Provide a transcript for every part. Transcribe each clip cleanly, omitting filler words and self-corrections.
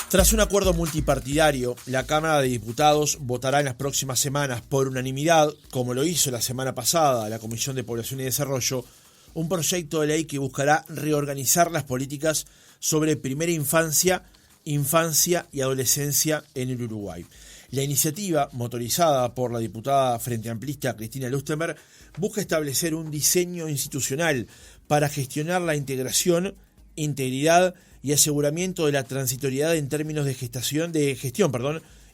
Tras un acuerdo multipartidario, la Cámara de Diputados votará en las próximas semanas por unanimidad, como lo hizo la semana pasada la Comisión de Población y Desarrollo, un proyecto de ley que buscará reorganizar las políticas sobre primera infancia, infancia y adolescencia en el Uruguay. La iniciativa, motorizada por la diputada Frente Amplista Cristina Lustenberg, busca establecer un diseño institucional para gestionar la integración, integridad y aseguramiento de la transitoriedad en términos de gestión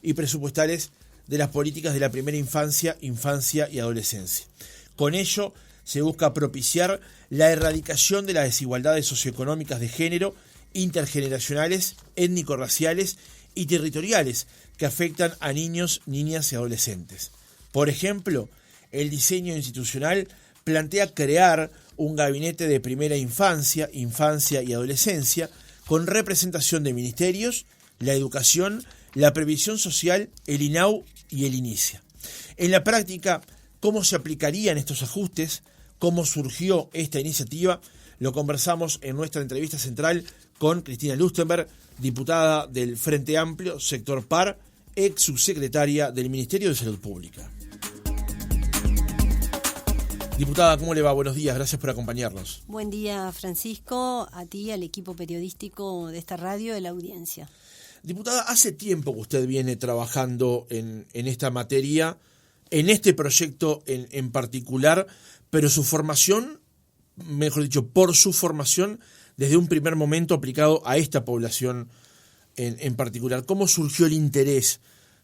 y presupuestales de las políticas de la primera infancia, infancia y adolescencia. Con ello, se busca propiciar la erradicación de las desigualdades socioeconómicas de género, intergeneracionales, étnico-raciales y territoriales que afectan a niños, niñas y adolescentes. Por ejemplo, el diseño institucional plantea crear un gabinete de primera infancia, infancia y adolescencia con representación de ministerios, la educación, la previsión social, el INAU y el INICIA. En la práctica, ¿cómo se aplicarían estos ajustes? ¿Cómo surgió esta iniciativa? Lo conversamos en nuestra entrevista central con Cristina Lustenberg, diputada del Frente Amplio, sector PAR, ex subsecretaria del Ministerio de Salud Pública. Diputada, ¿cómo le va? Buenos días, gracias por acompañarnos. Buen día, Francisco, a ti, al equipo periodístico de esta radio, de la audiencia. Diputada, hace tiempo que usted viene trabajando en esta materia, en este proyecto en particular, pero su formación, mejor dicho, por su formación, desde un primer momento aplicado a esta población en particular. ¿Cómo surgió el interés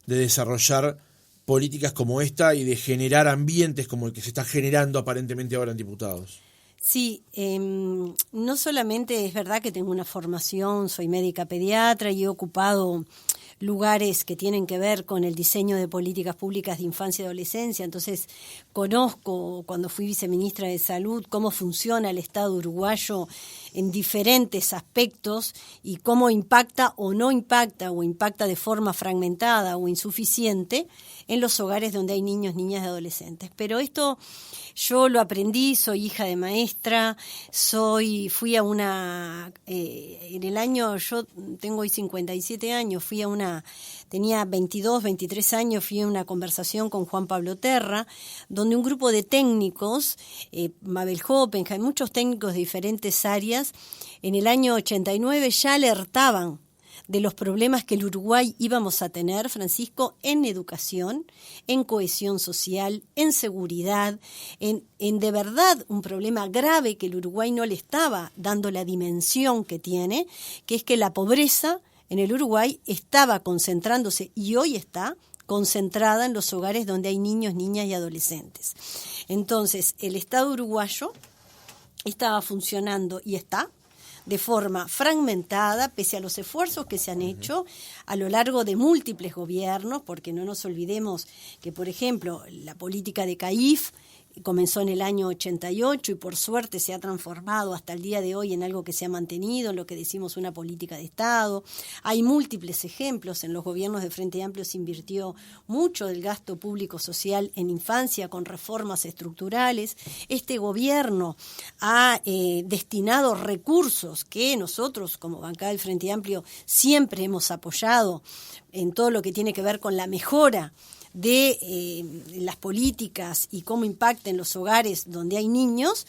de desarrollar políticas como esta y de generar ambientes como el que se está generando aparentemente ahora en diputados? Sí, no solamente es verdad que tengo una formación, soy médica pediatra y he ocupado lugares que tienen que ver con el diseño de políticas públicas de infancia y adolescencia, entonces conozco, cuando fui viceministra de Salud, cómo funciona el Estado uruguayo en diferentes aspectos y cómo impacta o no impacta, o impacta de forma fragmentada o insuficiente en los hogares donde hay niños, niñas y adolescentes. Pero esto yo lo aprendí, soy hija de maestra, fui a una, en el año, yo tengo hoy 57 años, tenía 22, 23 años, fui a una conversación con Juan Pablo Terra, donde un grupo de técnicos, Mabel Hoppenheim, muchos técnicos de diferentes áreas, en el año 89 ya alertaban de los problemas que el Uruguay íbamos a tener, Francisco, en educación, en cohesión social, en seguridad, en de verdad un problema grave que el Uruguay no le estaba dando la dimensión que tiene, que es que la pobreza en el Uruguay estaba concentrándose y hoy está concentrada en los hogares donde hay niños, niñas y adolescentes. Entonces, el Estado uruguayo estaba funcionando y está de forma fragmentada, pese a los esfuerzos que se han hecho a lo largo de múltiples gobiernos, porque no nos olvidemos que, por ejemplo, la política de CAIF comenzó en el año 88 y por suerte se ha transformado hasta el día de hoy en algo que se ha mantenido, en lo que decimos una política de Estado. Hay múltiples ejemplos, en los gobiernos de Frente Amplio se invirtió mucho del gasto público social en infancia con reformas estructurales. Este gobierno ha destinado recursos que nosotros como bancada del Frente Amplio siempre hemos apoyado en todo lo que tiene que ver con la mejora de las políticas y cómo impacten los hogares donde hay niños,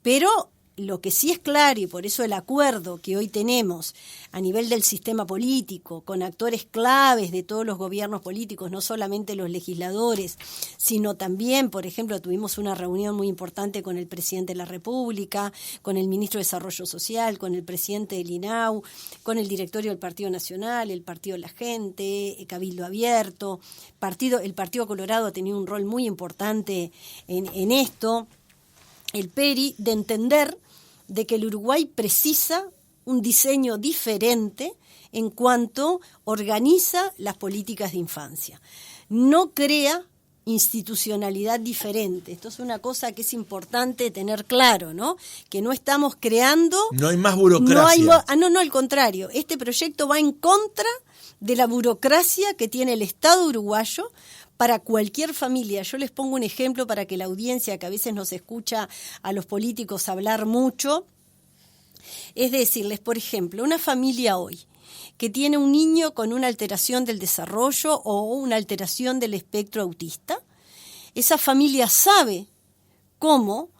pero lo que sí es claro, y por eso el acuerdo que hoy tenemos a nivel del sistema político, con actores claves de todos los gobiernos políticos, no solamente los legisladores, sino también, por ejemplo, tuvimos una reunión muy importante con el presidente de la República, con el ministro de Desarrollo Social, con el presidente del INAU, con el directorio del Partido Nacional, el Partido de la Gente, Cabildo Abierto, el Partido Colorado ha tenido un rol muy importante en esto, el PERI, de entender de que el Uruguay precisa un diseño diferente en cuanto organiza las políticas de infancia. No crea institucionalidad diferente. Esto es una cosa que es importante tener claro, ¿no? Que no estamos creando... No hay más burocracia. No, al contrario. Este proyecto va en contra de la burocracia que tiene el Estado uruguayo para cualquier familia. Yo les pongo un ejemplo para que la audiencia, que a veces nos escucha a los políticos hablar mucho, es decirles, por ejemplo, una familia hoy que tiene un niño con una alteración del desarrollo o una alteración del espectro autista. Esa familia sabe cómo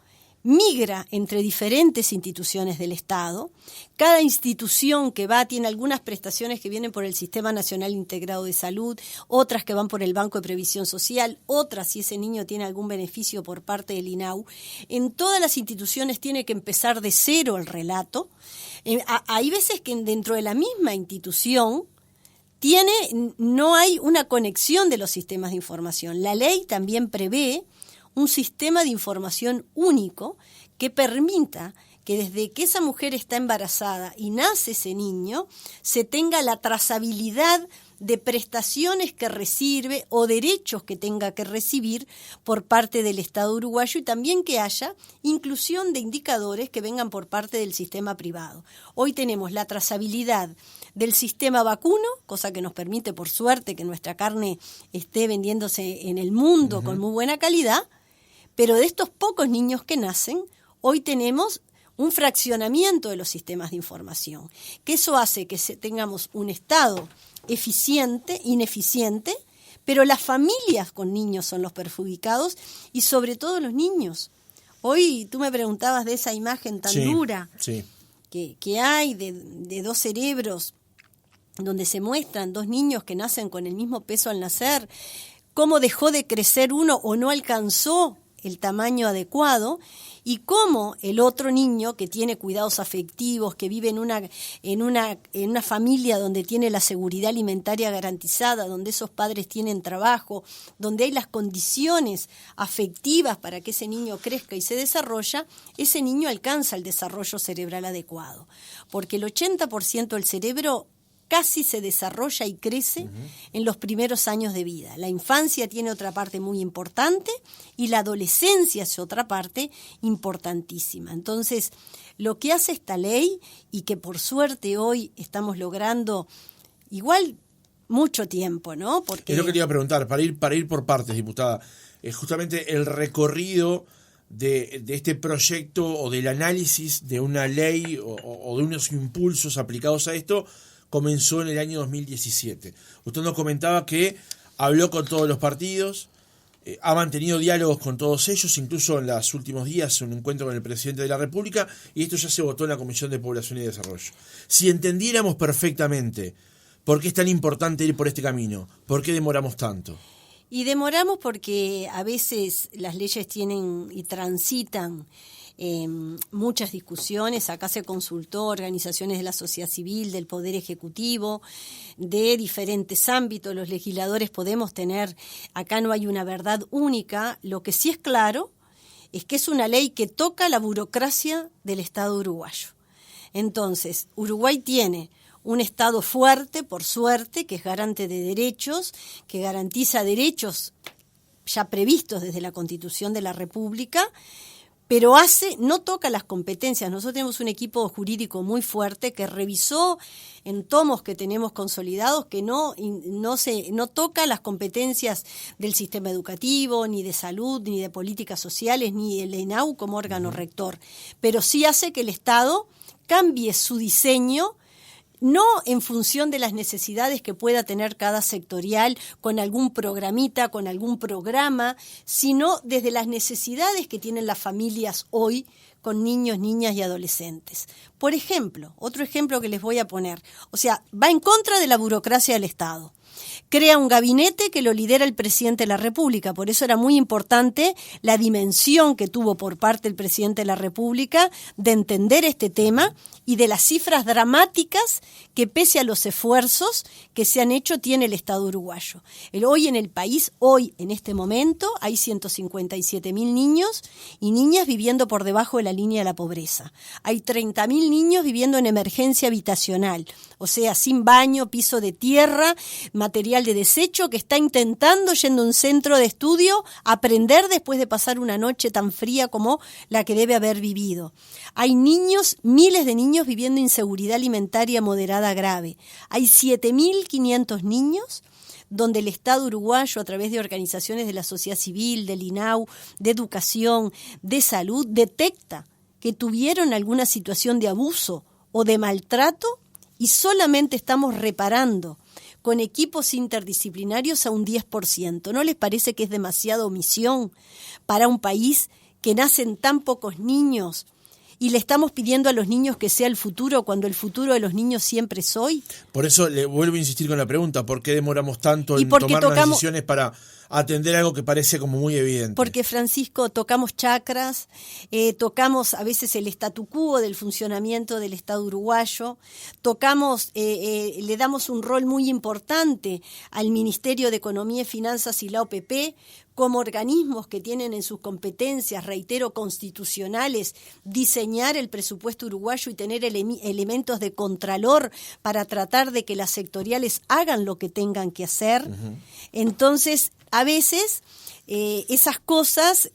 migra entre diferentes instituciones del Estado. Cada institución que va tiene algunas prestaciones que vienen por el Sistema Nacional Integrado de Salud, otras que van por el Banco de Previsión Social, otras si ese niño tiene algún beneficio por parte del INAU. En todas las instituciones tiene que empezar de cero el relato. Hay veces que dentro de la misma institución no hay una conexión de los sistemas de información. La ley también prevé un sistema de información único que permita que desde que esa mujer está embarazada y nace ese niño, se tenga la trazabilidad de prestaciones que recibe o derechos que tenga que recibir por parte del Estado uruguayo y también que haya inclusión de indicadores que vengan por parte del sistema privado. Hoy tenemos la trazabilidad del sistema vacuno, cosa que nos permite, por suerte, que nuestra carne esté vendiéndose en el mundo con muy buena calidad, pero de estos pocos niños que nacen, hoy tenemos un fraccionamiento de los sistemas de información, que eso hace que tengamos un Estado ineficiente, pero las familias con niños son los perjudicados y sobre todo los niños. Hoy tú me preguntabas de esa imagen tan dura que hay de dos cerebros donde se muestran dos niños que nacen con el mismo peso al nacer, cómo dejó de crecer uno o no alcanzó el tamaño adecuado y cómo el otro niño que tiene cuidados afectivos, que vive en una familia donde tiene la seguridad alimentaria garantizada, donde esos padres tienen trabajo, donde hay las condiciones afectivas para que ese niño crezca y se desarrolla, ese niño alcanza el desarrollo cerebral adecuado. Porque el 80% del cerebro casi se desarrolla y crece en los primeros años de vida. La infancia tiene otra parte muy importante y la adolescencia es otra parte importantísima. Entonces, lo que hace esta ley, y que por suerte hoy estamos logrando igual mucho tiempo, ¿no? Porque es lo que te iba a preguntar, para ir por partes, diputada, justamente el recorrido de este proyecto o del análisis de una ley o de unos impulsos aplicados a esto comenzó en el año 2017. Usted nos comentaba que habló con todos los partidos, ha mantenido diálogos con todos ellos, incluso en los últimos días un encuentro con el presidente de la República, y esto ya se votó en la Comisión de Población y Desarrollo. Si entendiéramos perfectamente por qué es tan importante ir por este camino, ¿por qué demoramos tanto? Y demoramos porque a veces las leyes tienen y transitan muchas discusiones. Acá se consultó organizaciones de la sociedad civil, del Poder Ejecutivo, de diferentes ámbitos. Los legisladores podemos tener, acá no hay una verdad única. Lo que sí es claro es que es una ley que toca la burocracia del Estado uruguayo. Entonces, Uruguay tiene un Estado fuerte, por suerte, que es garante de derechos, que garantiza derechos ya previstos desde la Constitución de la República, pero no toca las competencias. Nosotros tenemos un equipo jurídico muy fuerte que revisó en tomos que tenemos consolidados que no toca las competencias del sistema educativo, ni de salud, ni de políticas sociales, ni el INAU como órgano rector, pero sí hace que el Estado cambie su diseño, no en función de las necesidades que pueda tener cada sectorial, con algún programita, con algún programa, sino desde las necesidades que tienen las familias hoy con niños, niñas y adolescentes. Por ejemplo, otro ejemplo que les voy a poner, va en contra de la burocracia del Estado. Crea un gabinete que lo lidera el presidente de la República, por eso era muy importante la dimensión que tuvo por parte del presidente de la República de entender este tema y de las cifras dramáticas que pese a los esfuerzos que se han hecho tiene el Estado uruguayo. Hoy en el país, en este momento, hay 157.000 niños y niñas viviendo por debajo de la línea de la pobreza. Hay 30.000 niños viviendo en emergencia habitacional, sin baño, piso de tierra, material de desecho, que está intentando, yendo a un centro de estudio, aprender después de pasar una noche tan fría como la que debe haber vivido. Hay miles de niños viviendo inseguridad alimentaria moderada grave. Hay 7.500 niños donde el Estado uruguayo, a través de organizaciones de la sociedad civil, del INAU, de educación, de salud, detecta que tuvieron alguna situación de abuso o de maltrato y solamente estamos reparando con equipos interdisciplinarios a un 10%. ¿No les parece que es demasiada omisión para un país que nacen tan pocos niños y le estamos pidiendo a los niños que sea el futuro cuando el futuro de los niños siempre es hoy? Por eso le vuelvo a insistir con la pregunta, ¿por qué demoramos tanto en tomar las decisiones para atender algo que parece como muy evidente? Porque, Francisco, tocamos chacras, tocamos a veces el statu quo del funcionamiento del Estado uruguayo, tocamos, le damos un rol muy importante al Ministerio de Economía y Finanzas y la OPP como organismos que tienen en sus competencias, reitero, constitucionales, diseñar el presupuesto uruguayo y tener elementos de contralor para tratar de que las sectoriales hagan lo que tengan que hacer. Uh-huh. Entonces, a veces esas cosas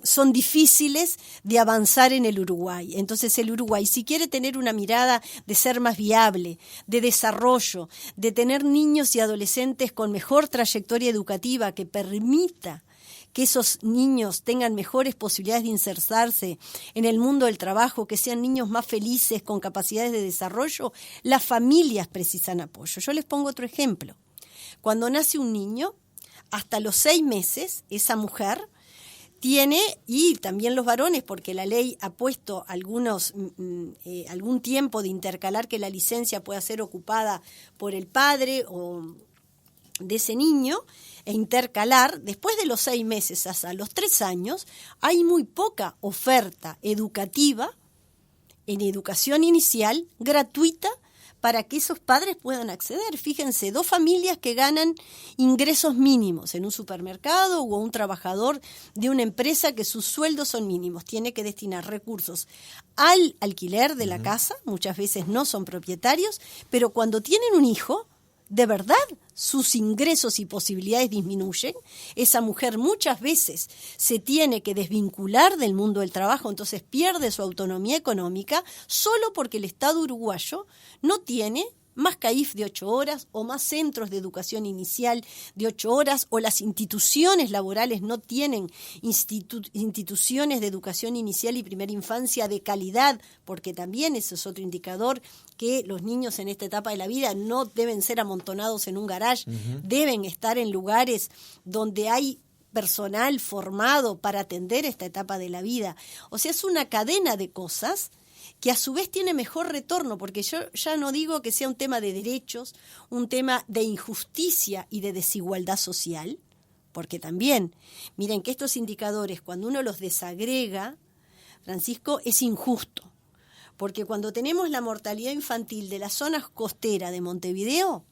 son difíciles de avanzar en el Uruguay. Entonces el Uruguay, si quiere tener una mirada de ser más viable, de desarrollo, de tener niños y adolescentes con mejor trayectoria educativa que permita que esos niños tengan mejores posibilidades de insertarse en el mundo del trabajo, que sean niños más felices, con capacidades de desarrollo, las familias precisan apoyo. Yo les pongo otro ejemplo. Cuando nace un niño, hasta los 6 meses, esa mujer tiene, y también los varones, porque la ley ha puesto algún tiempo de intercalar que la licencia pueda ser ocupada por el padre o de ese niño, e intercalar, después de los 6 meses hasta los 3 años, hay muy poca oferta educativa en educación inicial gratuita para que esos padres puedan acceder. Fíjense, 2 familias que ganan ingresos mínimos en un supermercado o un trabajador de una empresa que sus sueldos son mínimos, tiene que destinar recursos al alquiler de la casa, muchas veces no son propietarios, pero cuando tienen un hijo, de verdad sus ingresos y posibilidades disminuyen. Esa mujer muchas veces se tiene que desvincular del mundo del trabajo, entonces pierde su autonomía económica solo porque el Estado uruguayo no tiene más CAIF de 8 horas o más centros de educación inicial de 8 horas, o las instituciones laborales no tienen instituciones de educación inicial y primera infancia de calidad, porque también ese es otro indicador, que los niños en esta etapa de la vida no deben ser amontonados en un garage, deben estar en lugares donde hay personal formado para atender esta etapa de la vida. O sea, es una cadena de cosas que a su vez tiene mejor retorno, porque yo ya no digo que sea un tema de derechos, un tema de injusticia y de desigualdad social, porque también, miren que estos indicadores, cuando uno los desagrega, Francisco, es injusto, porque cuando tenemos la mortalidad infantil de las zonas costeras de Montevideo,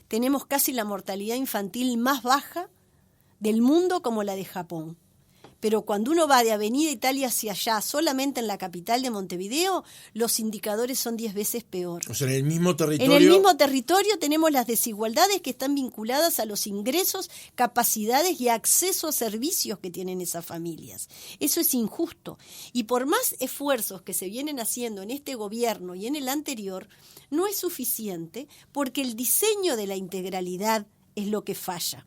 tenemos casi la mortalidad infantil más baja del mundo como la de Japón. Pero cuando uno va de Avenida Italia hacia allá, solamente en la capital de Montevideo, los indicadores son 10 veces peor. O sea, en el mismo territorio... En el mismo territorio tenemos las desigualdades que están vinculadas a los ingresos, capacidades y acceso a servicios que tienen esas familias. Eso es injusto. Y por más esfuerzos que se vienen haciendo en este gobierno y en el anterior, no es suficiente, porque el diseño de la integralidad es lo que falla.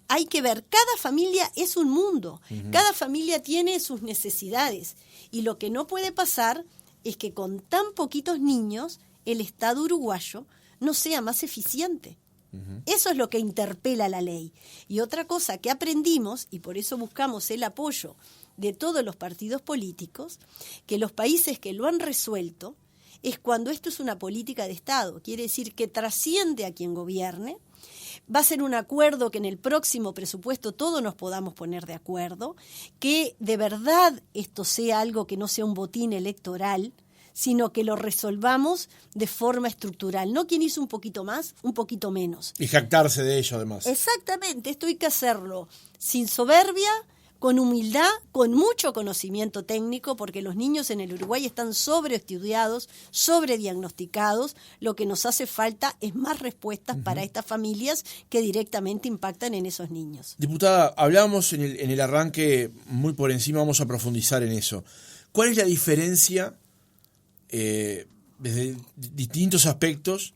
Hay que ver, cada familia es un mundo, cada familia tiene sus necesidades, y lo que no puede pasar es que con tan poquitos niños el Estado uruguayo no sea más eficiente. Eso es lo que interpela la ley. Y otra cosa que aprendimos, y por eso buscamos el apoyo de todos los partidos políticos, que los países que lo han resuelto, es cuando esto es una política de Estado, quiere decir que trasciende a quien gobierne. Va a ser un acuerdo que en el próximo presupuesto todos nos podamos poner de acuerdo, que de verdad esto sea algo que no sea un botín electoral, sino que lo resolvamos de forma estructural. No quien hizo un poquito más, un poquito menos. Y jactarse de ello, además. Exactamente, esto hay que hacerlo sin soberbia, con humildad, con mucho conocimiento técnico, porque los niños en el Uruguay están sobreestudiados, sobrediagnosticados. Lo que nos hace falta es más respuestas para estas familias que directamente impactan en esos niños. Diputada, hablábamos en el arranque muy por encima, vamos a profundizar en eso. ¿Cuál es la diferencia, desde distintos aspectos,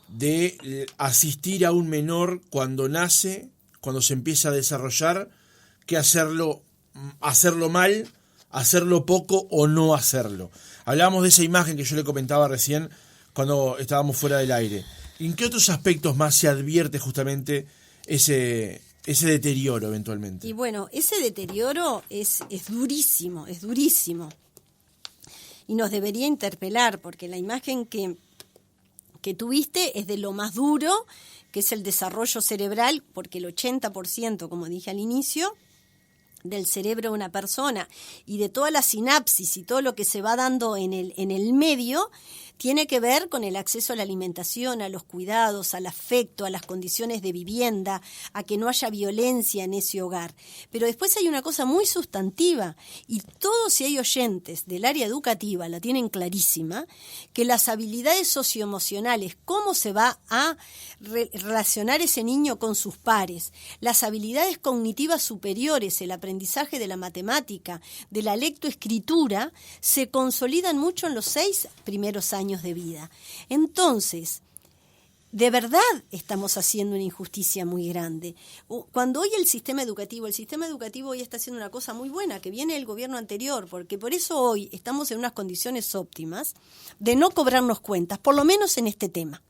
de asistir a un menor cuando nace, cuando se empieza a desarrollar, que hacerlo mal, hacerlo poco o no hacerlo? Hablábamos de esa imagen que yo le comentaba recién cuando estábamos fuera del aire. ¿En qué otros aspectos más se advierte justamente ese deterioro eventualmente? Y bueno, ese deterioro es durísimo, es durísimo. Y nos debería interpelar, porque la imagen que tuviste es de lo más duro, que es el desarrollo cerebral, porque el 80%, como dije al inicio, del cerebro de una persona y de toda la sinapsis y todo lo que se va dando en el medio, tiene que ver con el acceso a la alimentación, a los cuidados, al afecto, a las condiciones de vivienda, a que no haya violencia en ese hogar. Pero después hay una cosa muy sustantiva, y todos, si hay oyentes del área educativa, la tienen clarísima, que las habilidades socioemocionales, cómo se va a relacionar ese niño con sus pares, las habilidades cognitivas superiores, el aprendizaje de la matemática, de la lectoescritura, se consolidan mucho en los 6 primeros años de vida. Entonces, de verdad estamos haciendo una injusticia muy grande. Cuando hoy el sistema educativo hoy está haciendo una cosa muy buena, que viene del gobierno anterior, porque por eso hoy estamos en unas condiciones óptimas de no cobrarnos cuentas, por lo menos en este tema,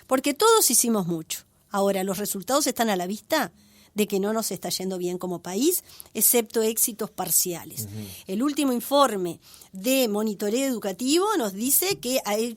porque todos hicimos mucho. Ahora, los resultados están a la vista de que no nos está yendo bien como país, excepto éxitos parciales. Uh-huh. El último informe de monitoreo educativo nos dice que hay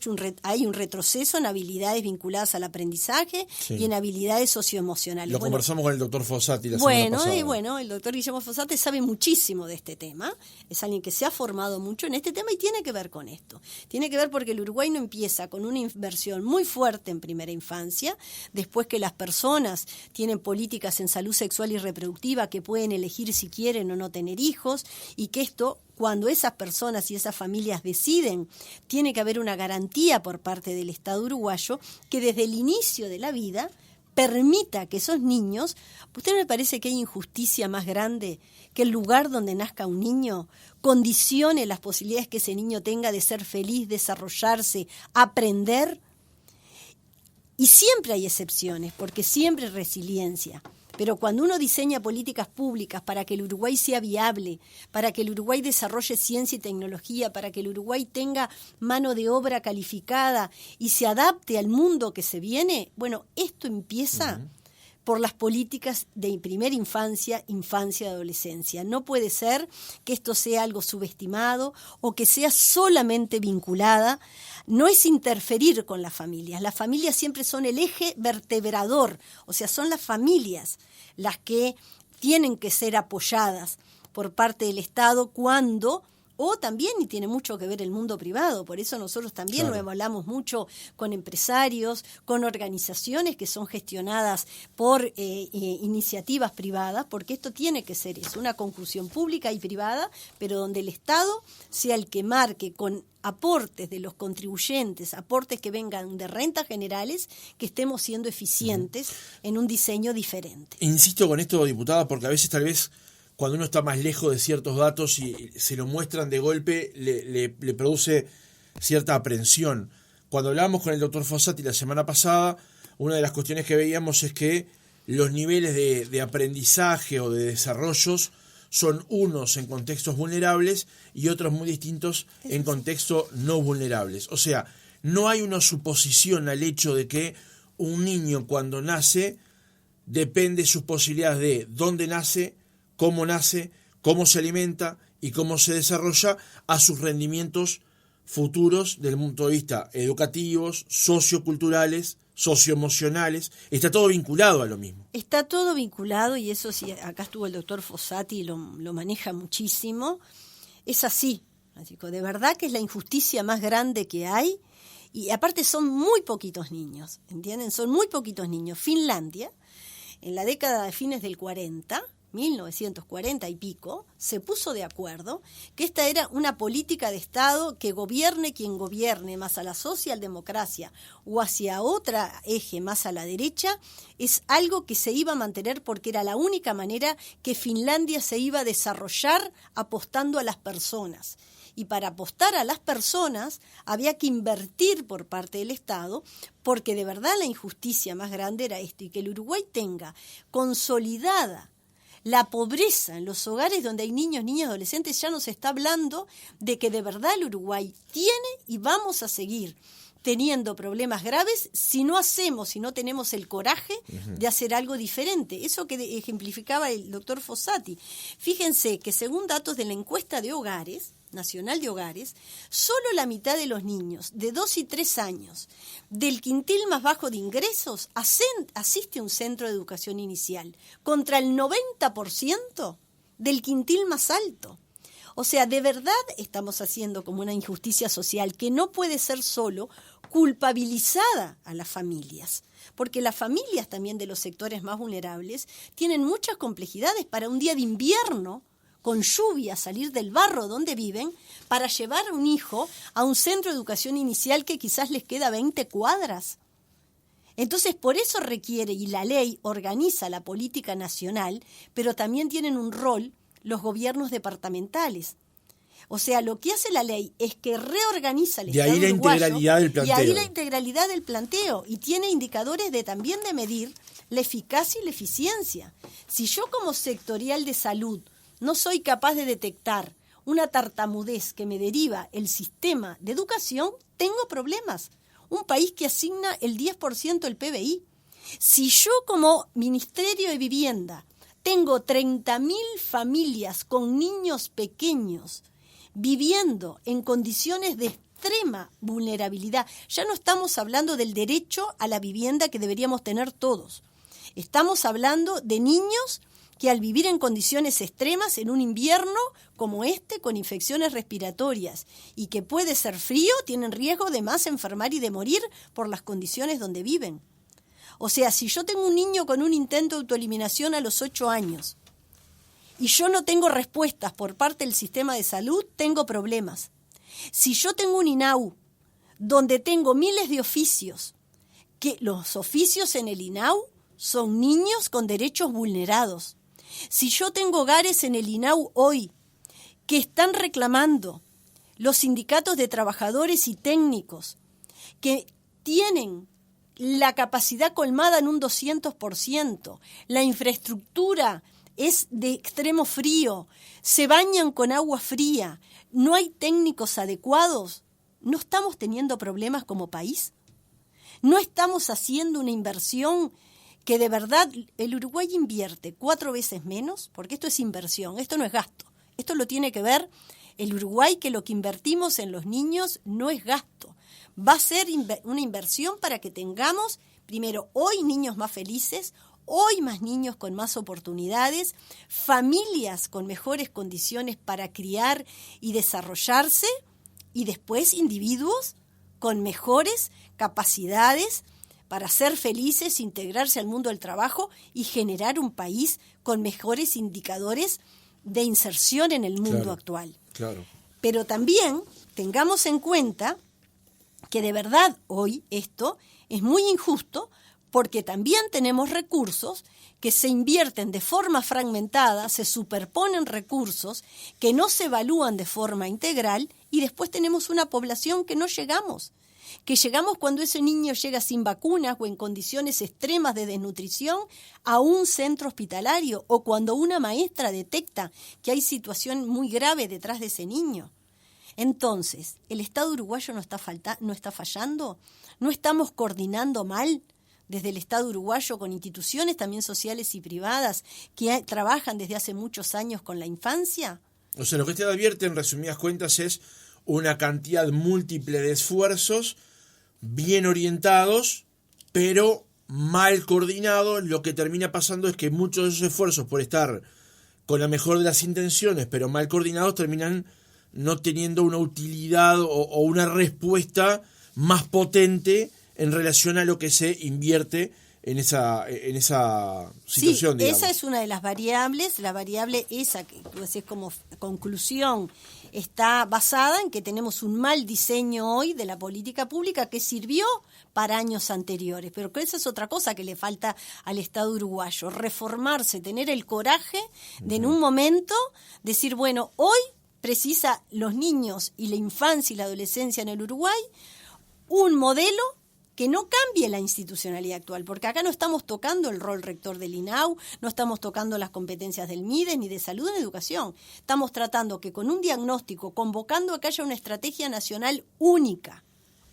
un retroceso en habilidades vinculadas al aprendizaje, sí, y en habilidades socioemocionales. Lo conversamos con el doctor Fossati la semana pasada. El doctor Guillermo Fossati sabe muchísimo de este tema, es alguien que se ha formado mucho en este tema y tiene que ver con esto. Tiene que ver porque el Uruguay no empieza con una inversión muy fuerte en primera infancia, después que las personas tienen políticas en salud sexual y reproductiva que pueden elegir si quieren o no tener hijos, y que esto, cuando esas personas y esas familias deciden, tiene que haber una garantía por parte del Estado uruguayo que desde el inicio de la vida permita que esos niños, ¿usted no le parece que hay injusticia más grande que el lugar donde nazca un niño condicione las posibilidades que ese niño tenga de ser feliz, desarrollarse, aprender? Y siempre hay excepciones, porque siempre hay resiliencia. Pero cuando uno diseña políticas públicas para que el Uruguay sea viable, para que el Uruguay desarrolle ciencia y tecnología, para que el Uruguay tenga mano de obra calificada y se adapte al mundo que se viene, bueno, esto empieza por las políticas de primera infancia, infancia y adolescencia. No puede ser que esto sea algo subestimado o que sea solamente vinculada. No es interferir con las familias siempre son el eje vertebrador, o sea, son las familias las que tienen que ser apoyadas por parte del Estado cuando, o también, y tiene mucho que ver el mundo privado, por eso nosotros también lo hablamos mucho con empresarios, con organizaciones que son gestionadas por iniciativas privadas, porque esto tiene que ser eso, una conjunción pública y privada, pero donde el Estado sea el que marque con aportes de los contribuyentes, aportes que vengan de rentas generales, que estemos siendo eficientes en un diseño diferente. Insisto con esto, diputada, porque a veces tal vez cuando uno está más lejos de ciertos datos y se lo muestran de golpe, le produce cierta aprensión. Cuando hablábamos con el doctor Fossati la semana pasada, una de las cuestiones que veíamos es que los niveles de aprendizaje o de desarrollos son unos en contextos vulnerables y otros muy distintos en contextos no vulnerables. O sea, no hay una suposición al hecho de que un niño cuando nace depende de sus posibilidades de dónde nace, cómo se alimenta y cómo se desarrolla a sus rendimientos futuros desde el punto de vista educativos, socioculturales, socioemocionales. Está todo vinculado a lo mismo. Está todo vinculado, y eso sí, acá estuvo el doctor Fossati, lo maneja muchísimo. Es así, de verdad que es la injusticia más grande que hay, y aparte son muy poquitos niños, ¿entienden? Son muy poquitos niños. Finlandia, en la década de fines del 1940 y pico, se puso de acuerdo que esta era una política de Estado que gobierne quien gobierne, más a la socialdemocracia o hacia otro eje más a la derecha, es algo que se iba a mantener porque era la única manera que Finlandia se iba a desarrollar apostando a las personas. Y para apostar a las personas había que invertir por parte del Estado, porque de verdad la injusticia más grande era esto, y que el Uruguay tenga consolidada la pobreza en los hogares donde hay niños, niñas, adolescentes. Ya nos está hablando de que de verdad el Uruguay tiene y vamos a seguir teniendo problemas graves si no tenemos el coraje de hacer algo diferente. Eso que ejemplificaba el doctor Fossati. Fíjense que según datos de la encuesta de hogares, nacional de hogares, solo la mitad de los niños de 2 y 3 años del quintil más bajo de ingresos asiste a un centro de educación inicial, contra el 90% del quintil más alto. O sea, de verdad estamos haciendo como una injusticia social que no puede ser solo culpabilizada a las familias, porque las familias también de los sectores más vulnerables tienen muchas complejidades para un día de invierno, con lluvia, salir del barro donde viven para llevar a un hijo a un centro de educación inicial que quizás les queda 20 cuadras. Entonces, por eso requiere, y la ley organiza la política nacional, pero también tienen un rol los gobiernos departamentales. O sea, lo que hace la ley es que reorganiza el Estado uruguayo. De ahí la integralidad del planteo. Y ahí la integralidad del planteo. Y tiene indicadores también de medir la eficacia y la eficiencia. Si yo como sectorial de salud no soy capaz de detectar una tartamudez que me deriva el sistema de educación, tengo problemas. Un país que asigna el 10% del PBI. Si yo como Ministerio de Vivienda tengo 30.000 familias con niños pequeños viviendo en condiciones de extrema vulnerabilidad, ya no estamos hablando del derecho a la vivienda que deberíamos tener todos. Estamos hablando de niños que al vivir en condiciones extremas en un invierno como este, con infecciones respiratorias y que puede ser frío, tienen riesgo de más enfermar y de morir por las condiciones donde viven. O sea, si yo tengo un niño con un intento de autoeliminación a los 8 años y yo no tengo respuestas por parte del sistema de salud, tengo problemas. Si yo tengo un INAU donde tengo miles de oficios, que los oficios en el INAU son niños con derechos vulnerados. Si yo tengo hogares en el INAU hoy que están reclamando los sindicatos de trabajadores y técnicos que tienen la capacidad colmada en un 200%, la infraestructura es de extremo frío, se bañan con agua fría, no hay técnicos adecuados, ¿no estamos teniendo problemas como país? ¿No estamos haciendo una inversión que de verdad el Uruguay invierte 4 veces menos? Porque esto es inversión, esto no es gasto. Esto lo tiene que ver el Uruguay, que lo que invertimos en los niños no es gasto. Va a ser una inversión para que tengamos, primero, hoy niños más felices, hoy más niños con más oportunidades, familias con mejores condiciones para criar y desarrollarse, y después individuos con mejores capacidades para ser felices, integrarse al mundo del trabajo y generar un país con mejores indicadores de inserción en el mundo actual. Claro. Pero también tengamos en cuenta que de verdad hoy esto es muy injusto, porque también tenemos recursos que se invierten de forma fragmentada, se superponen recursos que no se evalúan de forma integral, y después tenemos una población que no llegamos cuando ese niño llega sin vacunas o en condiciones extremas de desnutrición a un centro hospitalario, o cuando una maestra detecta que hay situación muy grave detrás de ese niño. Entonces, ¿el Estado uruguayo no está fallando? ¿No estamos coordinando mal desde el Estado uruguayo con instituciones también sociales y privadas que trabajan desde hace muchos años con la infancia? O sea, lo que usted advierte en resumidas cuentas es una cantidad múltiple de esfuerzos bien orientados, pero mal coordinados. Lo que termina pasando es que muchos de esos esfuerzos, por estar con la mejor de las intenciones, pero mal coordinados, terminan no teniendo una utilidad o una respuesta más potente en relación a lo que se invierte en esa situación. Sí, digamos. Esa es una de las variables. La variable esa, que es como conclusión, está basada en que tenemos un mal diseño hoy de la política pública que sirvió para años anteriores, pero que esa es otra cosa que le falta al Estado uruguayo: reformarse, tener el coraje de en un momento decir, bueno, hoy precisa los niños y la infancia y la adolescencia en el Uruguay un modelo que no cambie la institucionalidad actual, porque acá no estamos tocando el rol rector del INAU, no estamos tocando las competencias del MIDES ni de salud en educación. Estamos tratando que con un diagnóstico, convocando a que haya una estrategia nacional única,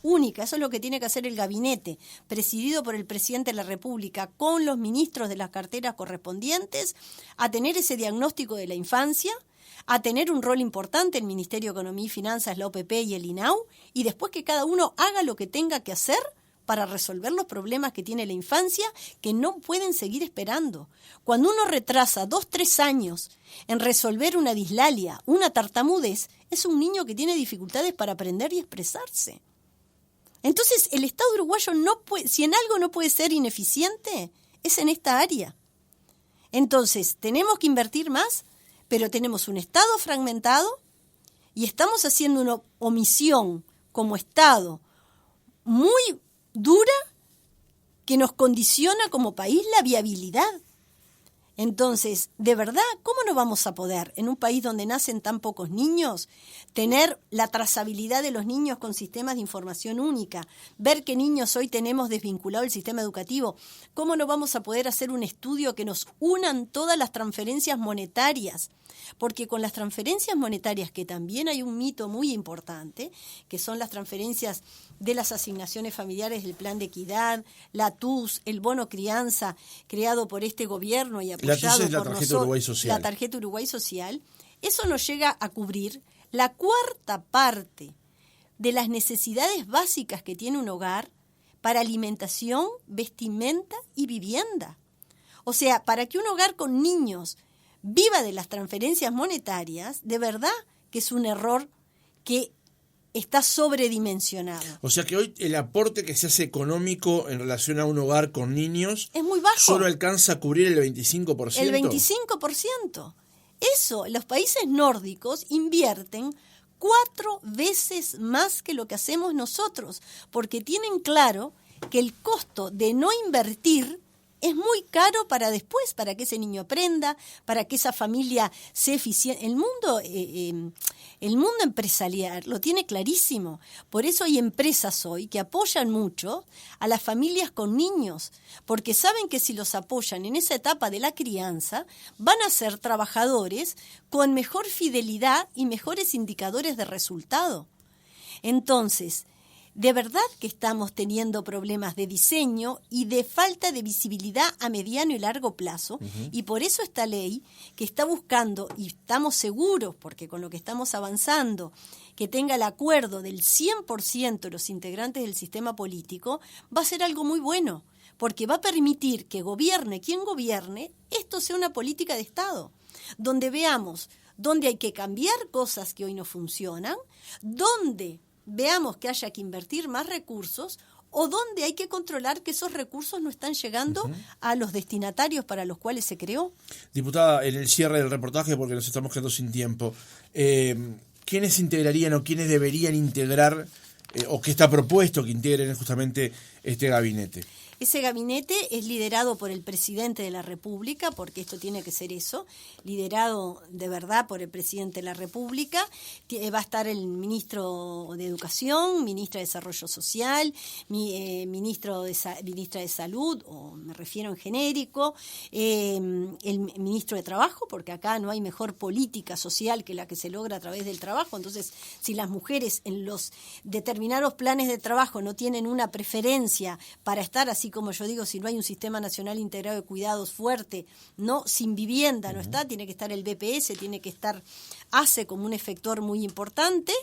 única, eso es lo que tiene que hacer el gabinete, presidido por el presidente de la República, con los ministros de las carteras correspondientes, a tener ese diagnóstico de la infancia, a tener un rol importante el Ministerio de Economía y Finanzas, la OPP y el INAU, y después que cada uno haga lo que tenga que hacer para resolver los problemas que tiene la infancia, que no pueden seguir esperando. Cuando uno retrasa 2, 3 años en resolver una dislalia, una tartamudez, es un niño que tiene dificultades para aprender y expresarse. Entonces, el Estado uruguayo no puede, si en algo no puede ser ineficiente, es en esta área. Entonces, tenemos que invertir más, pero tenemos un Estado fragmentado y estamos haciendo una omisión como Estado muy dura que nos condiciona como país la viabilidad. Entonces, de verdad, ¿cómo no vamos a poder, en un país donde nacen tan pocos niños, tener la trazabilidad de los niños con sistemas de información única, ver qué niños hoy tenemos desvinculado el sistema educativo? ¿Cómo no vamos a poder hacer un estudio que nos unan todas las transferencias monetarias? Porque con las transferencias monetarias, que también hay un mito muy importante, que son las transferencias de las asignaciones familiares del Plan de Equidad, la TUS, el bono crianza, creado por este gobierno y apoyado la por tarjeta Uruguay Social. La tarjeta Uruguay Social, eso nos llega a cubrir la cuarta parte de las necesidades básicas que tiene un hogar para alimentación, vestimenta y vivienda. O sea, para que un hogar con niños viva de las transferencias monetarias, de verdad que es un error que está sobredimensionado. O sea que hoy el aporte que se hace económico en relación a un hogar con niños es muy bajo. Solo alcanza a cubrir el 25%. El 25%. Eso, los países nórdicos invierten 4 veces más que lo que hacemos nosotros, porque tienen claro que el costo de no invertir es muy caro para después, para que ese niño aprenda, para que esa familia sea eficiente. El mundo empresarial lo tiene clarísimo. Por eso hay empresas hoy que apoyan mucho a las familias con niños, porque saben que si los apoyan en esa etapa de la crianza, van a ser trabajadores con mejor fidelidad y mejores indicadores de resultado. Entonces, de verdad que estamos teniendo problemas de diseño y de falta de visibilidad a mediano y largo plazo, y por eso esta ley que está buscando, y estamos seguros, porque con lo que estamos avanzando, que tenga el acuerdo del 100% de los integrantes del sistema político, va a ser algo muy bueno, porque va a permitir que gobierne quien gobierne, esto sea una política de Estado, donde veamos dónde hay que cambiar cosas que hoy no funcionan, dónde veamos que haya que invertir más recursos o donde hay que controlar que esos recursos no están llegando a los destinatarios para los cuales se creó. Diputada, en el cierre del reportaje, porque nos estamos quedando sin tiempo, ¿quiénes integrarían o quiénes deberían integrar o qué está propuesto que integren justamente este gabinete? Ese gabinete es liderado por el presidente de la República, porque esto tiene que ser eso, liderado de verdad por el presidente de la República. Va a estar el ministro de Educación, ministra de Desarrollo Social, ministra de Salud, o me refiero en genérico, el ministro de Trabajo, porque acá no hay mejor política social que la que se logra a través del trabajo. Entonces, si las mujeres en los determinados planes de trabajo no tienen una preferencia para estar, así como yo digo, si no hay un sistema nacional integrado de cuidados fuerte, no, sin vivienda no está, tiene que estar el BPS, tiene que estar ACE como un efector muy importante,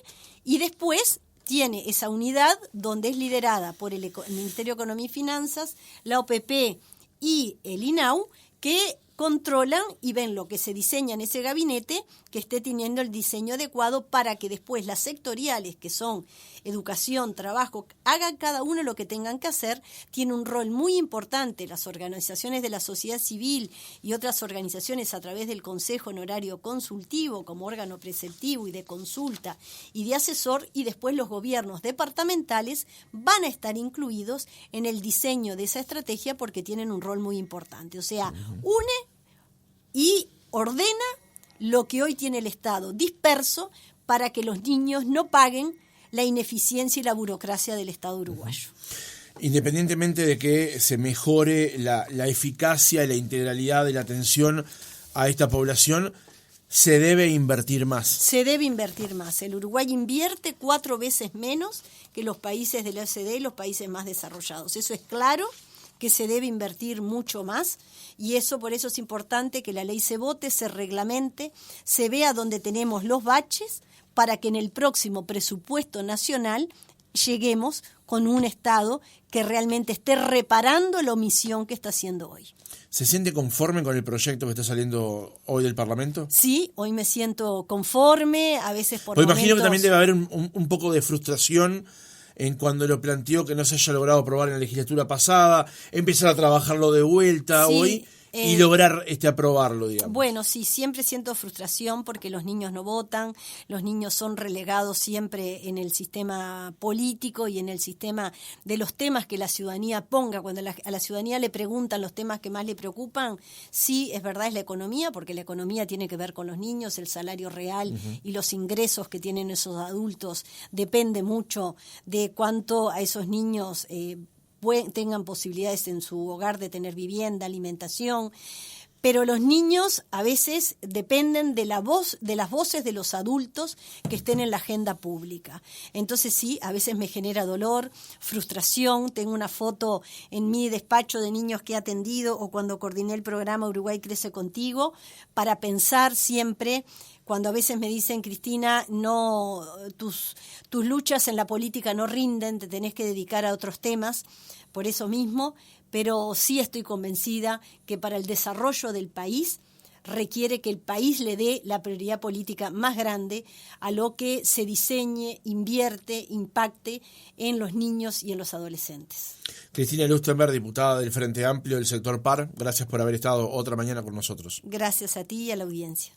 y después tiene esa unidad donde es liderada por el Ministerio de Economía y Finanzas, la OPP y el INAU, que controlan y ven lo que se diseña en ese gabinete, que esté teniendo el diseño adecuado para que después las sectoriales, que son educación, trabajo, hagan cada uno lo que tengan que hacer. Tiene un rol muy importante las organizaciones de la sociedad civil y otras organizaciones a través del Consejo Honorario Consultivo como órgano preceptivo y de consulta y de asesor, y después los gobiernos departamentales van a estar incluidos en el diseño de esa estrategia porque tienen un rol muy importante. O sea, une y ordena lo que hoy tiene el Estado disperso para que los niños no paguen la ineficiencia y la burocracia del Estado uruguayo. Independientemente de que se mejore la eficacia y la integralidad de la atención a esta población, Se debe invertir más. Se debe invertir más. El Uruguay invierte 4 veces menos que los países de la OCDE y los países más desarrollados. Eso es claro, que se debe invertir mucho más, y eso por eso es importante que la ley se vote, se reglamente, se vea dónde tenemos los baches, para que en el próximo presupuesto nacional lleguemos con un Estado que realmente esté reparando la omisión que está haciendo hoy. ¿Se siente conforme con el proyecto que está saliendo hoy del Parlamento? Sí, hoy me siento conforme, a veces por Pues momentos... imagino que también debe haber un poco de frustración en cuando lo planteó que no se haya logrado aprobar en la legislatura pasada, empezar a trabajarlo de vuelta Sí, hoy y lograr aprobarlo, digamos. Bueno, sí, siempre siento frustración porque los niños no votan, los niños son relegados siempre en el sistema político y en el sistema de los temas que la ciudadanía ponga. Cuando a la ciudadanía le preguntan los temas que más le preocupan, sí, es verdad, es la economía, porque la economía tiene que ver con los niños, el salario real y los ingresos que tienen esos adultos depende mucho de cuánto a esos niños tengan posibilidades en su hogar de tener vivienda, alimentación, pero los niños a veces dependen de las voces de los adultos que estén en la agenda pública. Entonces sí, a veces me genera dolor, frustración. Tengo una foto en mi despacho de niños que he atendido o cuando coordiné el programa Uruguay Crece Contigo, para pensar siempre. Cuando a veces me dicen, Cristina, no, tus luchas en la política no rinden, te tenés que dedicar a otros temas, por eso mismo, pero sí estoy convencida que para el desarrollo del país requiere que el país le dé la prioridad política más grande a lo que se diseñe, invierte, impacte en los niños y en los adolescentes. Cristina Lustenberg, diputada del Frente Amplio del sector PAR, gracias por haber estado otra mañana con nosotros. Gracias a ti y a la audiencia.